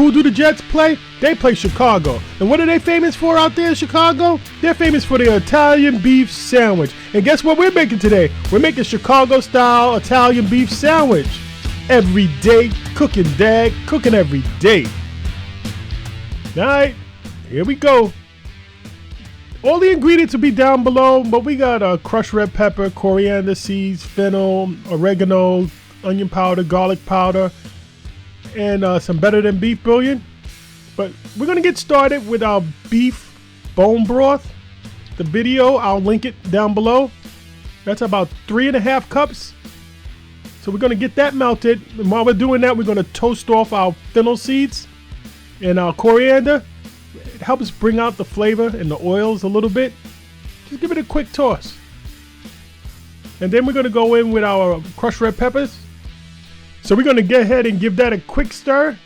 Who do the Jets play? They play Chicago. And what are they famous for out there in Chicago? They're famous for their Italian beef sandwich. And guess what we're making today? We're making Chicago-style Italian beef sandwich. Every day, cooking, Dad. Cooking every day. All right, here we go. All the ingredients will be down below, but we got crushed red pepper, coriander seeds, fennel, oregano, onion powder, garlic powder, and some better than beef bouillon. But we're gonna get started with our beef bone broth. The video, I'll link it down below. That's about 3.5 cups. So we're gonna get that melted. And while we're doing that, we're gonna toast off our fennel seeds and our coriander. It helps bring out the flavor and the oils a little bit. Just give it a quick toss. And then we're gonna go in with our crushed red peppers. So we're gonna get ahead and give that a quick stir.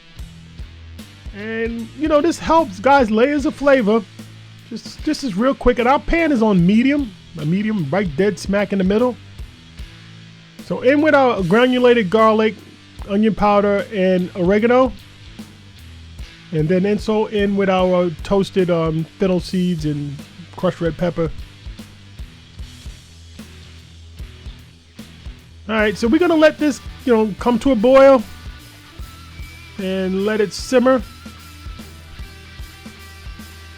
And you know, this helps, guys, layers of flavor. Just is real quick. And our pan is on medium, a medium right dead smack in the middle. So in with our granulated garlic, onion powder, and oregano. And then in with our toasted fennel seeds and crushed red pepper. All right, so we're gonna let this, come to a boil and let it simmer.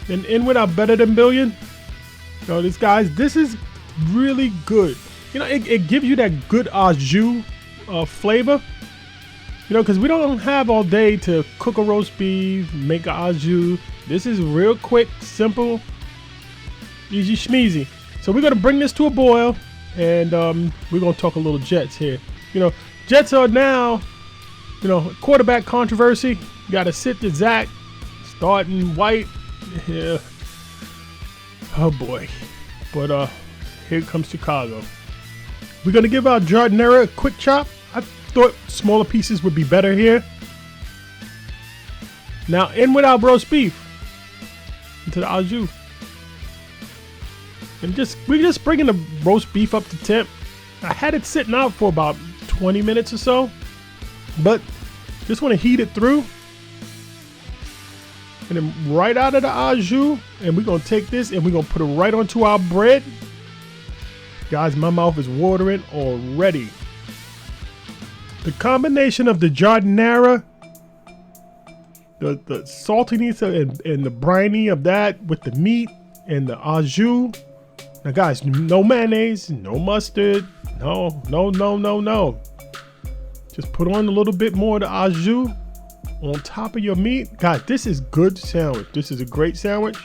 And in with our better than bouillon. This is really good. It gives you that good au jus flavor. Because we don't have all day to cook a roast beef, make a au jus. This is real quick, simple, easy schmeezy. So we're gonna bring this to a boil, and we're gonna talk a little Jets here. Jets are now, quarterback controversy. You gotta sit to Zach, starting White. Yeah. Oh boy. But here comes Chicago. We're gonna give our giardiniera a quick chop. I thought smaller pieces would be better here. Now in with our roast beef into the au jus. And we're just bringing the roast beef up to temp. I had it sitting out for about 20 minutes or so, but just want to heat it through. And then right out of the au jus, and we're gonna take this and we're gonna put it right onto our bread. Guys, my mouth is watering already. The combination of the giardiniera, the saltiness and the briny of that with the meat and the au jus. Now guys, no mayonnaise, no mustard, no. Just put on a little bit more of the au jus on top of your meat. Guys, this is good sandwich. This is a great sandwich.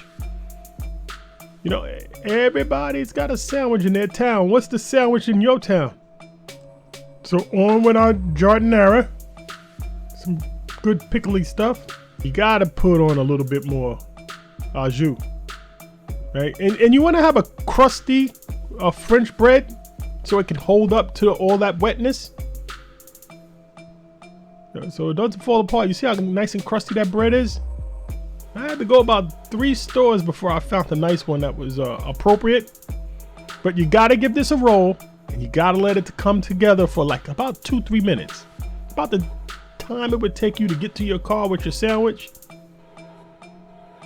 Everybody's got a sandwich in their town. What's the sandwich in your town? So on with our giardiniera, some good pickly stuff. You gotta put on a little bit more au jus, right? And you want to have a crusty French bread so it can hold up to all that wetness, so it doesn't fall apart. You see how nice and crusty that bread is? I had to go about 3 stores before I found a nice one that was appropriate. But you gotta give this a roll. And you gotta let it come together for like about 2-3 minutes. About the time it would take you to get to your car with your sandwich.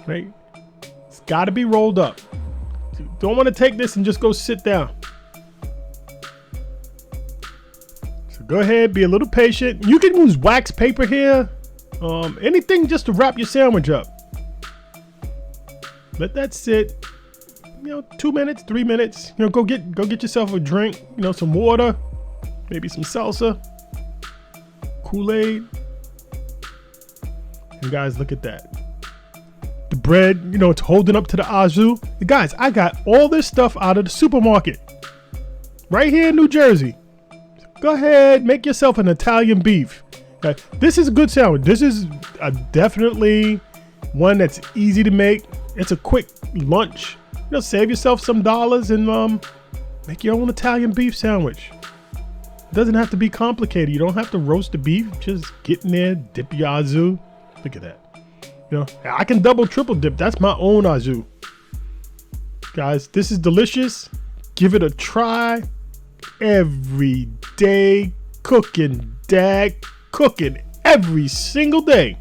Right? It's gotta be rolled up. You don't want to take this and just go sit down. So go ahead, be a little patient. You can use wax paper here. Anything just to wrap your sandwich up. Let that sit. 2 minutes, 3 minutes. Go get yourself a drink. Some water, maybe some salsa, Kool-Aid. And guys, look at that. The bread, it's holding up to the au jus. Guys, I got all this stuff out of the supermarket right here in New Jersey. Go ahead, make yourself an Italian beef. This is a good sandwich. This is definitely one that's easy to make. It's a quick lunch. Save yourself some dollars and make your own Italian beef sandwich. It doesn't have to be complicated. You don't have to roast the beef. Just get in there, dip your au jus. Look at that. I can double, triple dip. That's my own au jus. Guys, this is delicious. Give it a try. Every day cooking, Dad. Cooking every single day.